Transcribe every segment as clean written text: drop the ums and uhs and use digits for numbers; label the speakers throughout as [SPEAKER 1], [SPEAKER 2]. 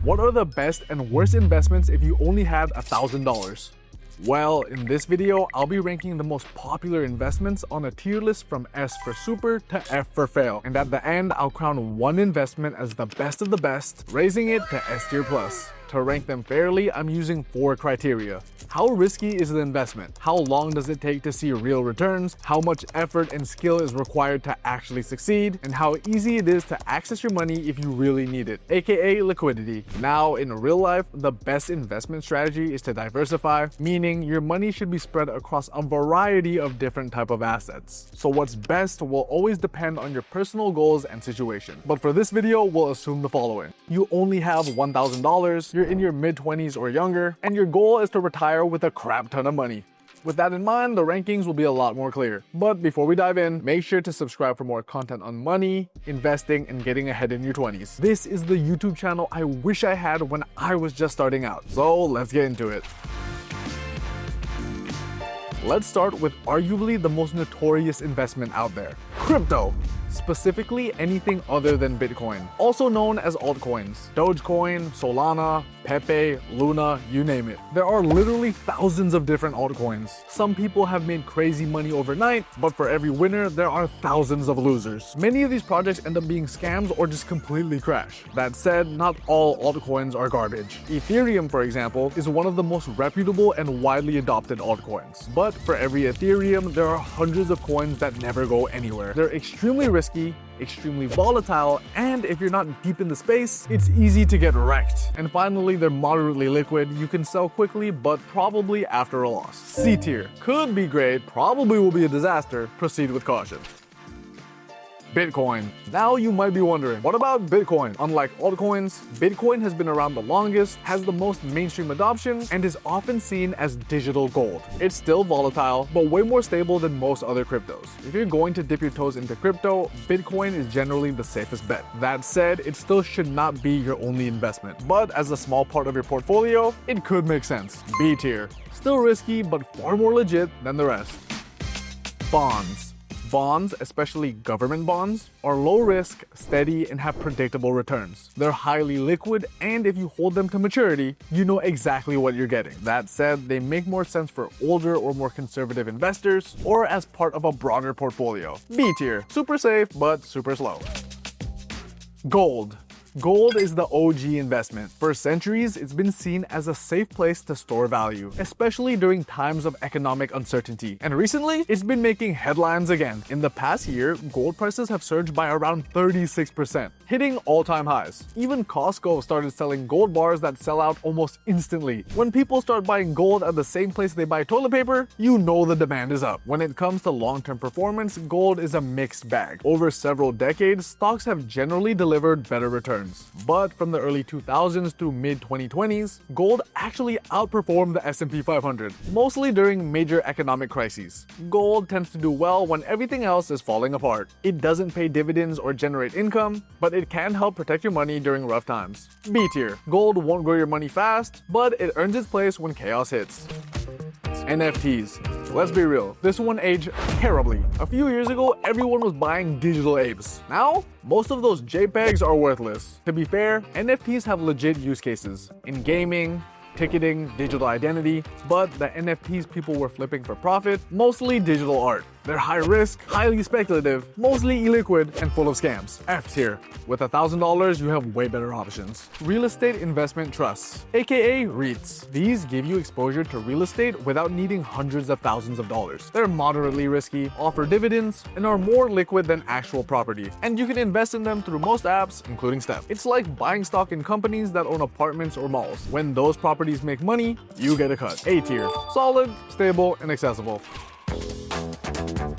[SPEAKER 1] What are the best and worst investments if you only had $1,000? Well, in this video, I'll be ranking the most popular investments on a tier list from S for super to F for fail. And at the end, I'll crown one investment as the best of the best, raising it to S tier plus. To rank them fairly, I'm using 4 criteria. How risky is the investment? How long does it take to see real returns? How much effort and skill is required to actually succeed? And how easy it is to access your money if you really need it, aka liquidity. Now, in real life, the best investment strategy is to diversify, meaning your money should be spread across a variety of different type of assets. So what's best will always depend on your personal goals and situation. But for this video, we'll assume the following. You only have $1,000, you're in your mid-20s or younger, and your goal is to retire with a crap ton of money. With that in mind, the rankings will be a lot more clear. But before we dive in, make sure to subscribe for more content on money, investing, and getting ahead in your 20s. This is the YouTube channel I wish I had when I was just starting out. So let's get into it. Let's start with arguably the most notorious investment out there, crypto. Specifically anything other than Bitcoin, also known as altcoins. Dogecoin, Solana, Pepe, Luna, you name it. There are literally thousands of different altcoins. Some people have made crazy money overnight, but for every winner, there are thousands of losers. Many of these projects end up being scams or just completely crash. That said, not all altcoins are garbage. Ethereum, for example, is one of the most reputable and widely adopted altcoins. But for every Ethereum, there are hundreds of coins that never go anywhere. They're extremely risky, extremely volatile, and if you're not deep in the space, it's easy to get wrecked. And finally, they're moderately liquid. You can sell quickly, but probably after a loss. C tier. Could be great, probably will be a disaster. Proceed with caution. Bitcoin. Now you might be wondering, what about Bitcoin? Unlike altcoins, Bitcoin has been around the longest, has the most mainstream adoption, and is often seen as digital gold. It's still volatile, but way more stable than most other cryptos. If you're going to dip your toes into crypto, Bitcoin is generally the safest bet. That said, it still should not be your only investment, but as a small part of your portfolio, it could make sense. B tier. Still risky, but far more legit than the rest. Bonds. Bonds, especially government bonds, are low risk, steady, and have predictable returns. They're highly liquid, and if you hold them to maturity, you know exactly what you're getting. That said, they make more sense for older or more conservative investors, or as part of a broader portfolio. B tier. Super safe, but super slow. Gold. Gold is the OG investment. For centuries, it's been seen as a safe place to store value, especially during times of economic uncertainty. And recently, it's been making headlines again. In the past year, gold prices have surged by around 36%, hitting all-time highs. Even Costco started selling gold bars that sell out almost instantly. When people start buying gold at the same place they buy toilet paper, you know the demand is up. When it comes to long-term performance, gold is a mixed bag. Over several decades, stocks have generally delivered better returns. But from the early 2000s to mid-2020s, gold actually outperformed the S&P 500, mostly during major economic crises. Gold tends to do well when everything else is falling apart. It doesn't pay dividends or generate income, but it can help protect your money during rough times. B tier. Gold won't grow your money fast, but it earns its place when chaos hits. NFTs. Let's be real, this one aged terribly. A few years ago, everyone was buying digital apes. Now, most of those JPEGs are worthless. To be fair, NFTs have legit use cases in gaming, ticketing, digital identity, but the NFTs people were flipping for profit, mostly digital art. They're high risk, highly speculative, mostly illiquid, and full of scams. F tier. With $1,000, you have way better options. Real estate investment trusts, aka REITs. These give you exposure to real estate without needing hundreds of thousands of dollars. They're moderately risky, offer dividends, and are more liquid than actual property. And you can invest in them through most apps, including Step. It's like buying stock in companies that own apartments or malls. When those properties make money, you get a cut. A tier. Solid, stable, and accessible.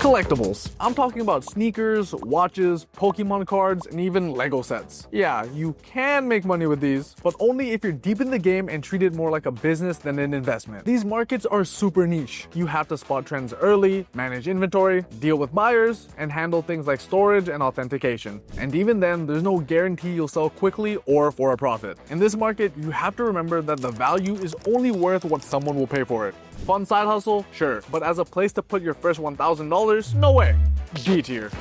[SPEAKER 1] Collectibles. I'm talking about sneakers, watches, Pokemon cards, and even Lego sets. Yeah, you can make money with these, but only if you're deep in the game and treat it more like a business than an investment. These markets are super niche. You have to spot trends early, manage inventory, deal with buyers, and handle things like storage and authentication. And even then, there's no guarantee you'll sell quickly or for a profit. In this market, you have to remember that the value is only worth what someone will pay for it. Fun side hustle? Sure. But as a place to put your first $1,000, no way. D tier.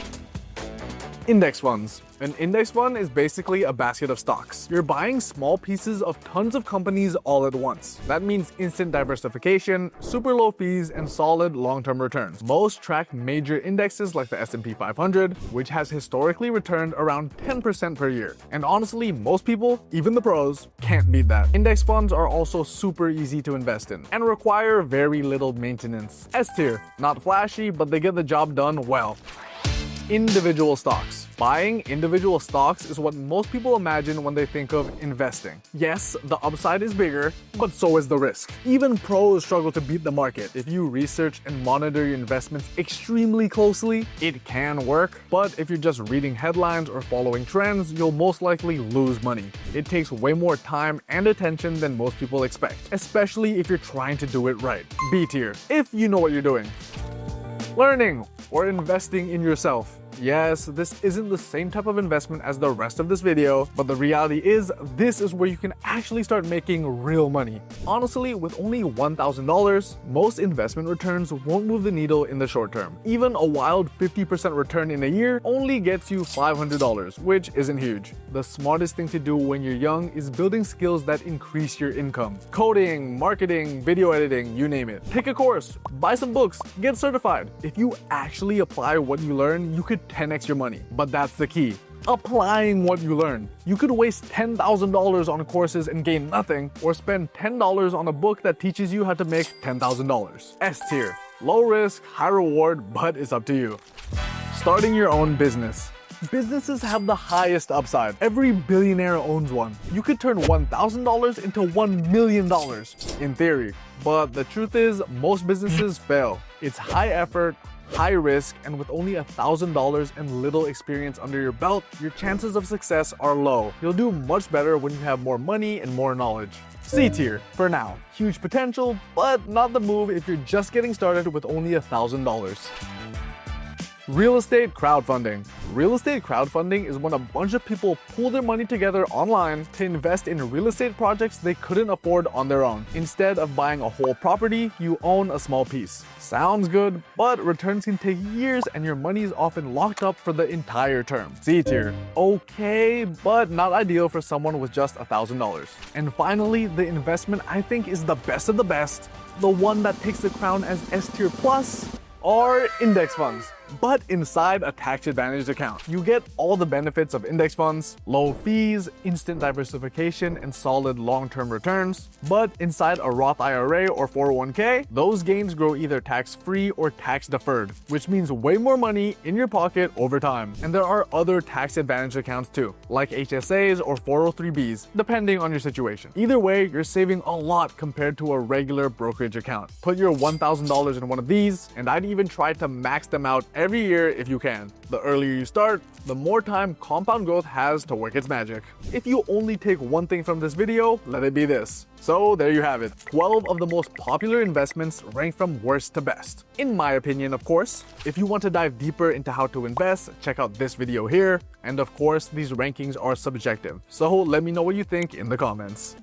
[SPEAKER 1] Index funds. An index fund is basically a basket of stocks. You're buying small pieces of tons of companies all at once. That means instant diversification, super low fees, and solid long-term returns. Most track major indexes like the S&P 500, which has historically returned around 10% per year. And honestly, most people, even the pros, can't beat that. Index funds are also super easy to invest in and require very little maintenance. S tier, not flashy, but they get the job done well. Individual stocks. Buying individual stocks is what most people imagine when they think of investing. Yes, the upside is bigger, but so is the risk. Even pros struggle to beat the market. If you research and monitor your investments extremely closely, it can work, but if you're just reading headlines or following trends, you'll most likely lose money. It takes way more time and attention than most people expect, especially if you're trying to do it right. B tier, if you know what you're doing. Learning or investing in yourself. Yes, this isn't the same type of investment as the rest of this video, but the reality is this is where you can actually start making real money. Honestly, with only $1,000, most investment returns won't move the needle in the short term. Even a wild 50% return in a year only gets you $500, which isn't huge. The smartest thing to do when you're young is building skills that increase your income. Coding, marketing, video editing, you name it. Take a course, buy some books, get certified. If you actually apply what you learn, you could 10x your money. But that's the key. Applying what you learn. You could waste $10,000 on courses and gain nothing, or spend $10 on a book that teaches you how to make $10,000. S tier. Low risk, high reward, but it's up to you. Starting your own business. Businesses have the highest upside. Every billionaire owns one. You could turn $1,000 into $1 million, in theory. But the truth is, most businesses fail. It's high effort, high risk, and with only $1,000 and little experience under your belt, your chances of success are low. You'll do much better when you have more money and more knowledge. C tier, for now. Huge potential, but not the move if you're just getting started with only $1,000. Real estate crowdfunding. Real estate crowdfunding is when a bunch of people pool their money together online to invest in real estate projects they couldn't afford on their own. Instead of buying a whole property, you own a small piece. Sounds good, but returns can take years and your money is often locked up for the entire term. C tier. Okay, but not ideal for someone with just $1,000. And finally, the investment I think is the best of the best, the one that takes the crown as S tier plus, are index funds. But inside a tax-advantaged account. You get all the benefits of index funds, low fees, instant diversification, and solid long-term returns. But inside a Roth IRA or 401k, those gains grow either tax-free or tax-deferred, which means way more money in your pocket over time. And there are other tax-advantaged accounts too, like HSAs or 403bs, depending on your situation. Either way, you're saving a lot compared to a regular brokerage account. Put your $1,000 in one of these, and I'd even try to max them out every year if you can. The earlier you start, the more time compound growth has to work its magic. If you only take one thing from this video, let it be this. So there you have it, 12 of the most popular investments ranked from worst to best. In my opinion, of course. If you want to dive deeper into how to invest, check out this video here. And of course, these rankings are subjective. So let me know what you think in the comments.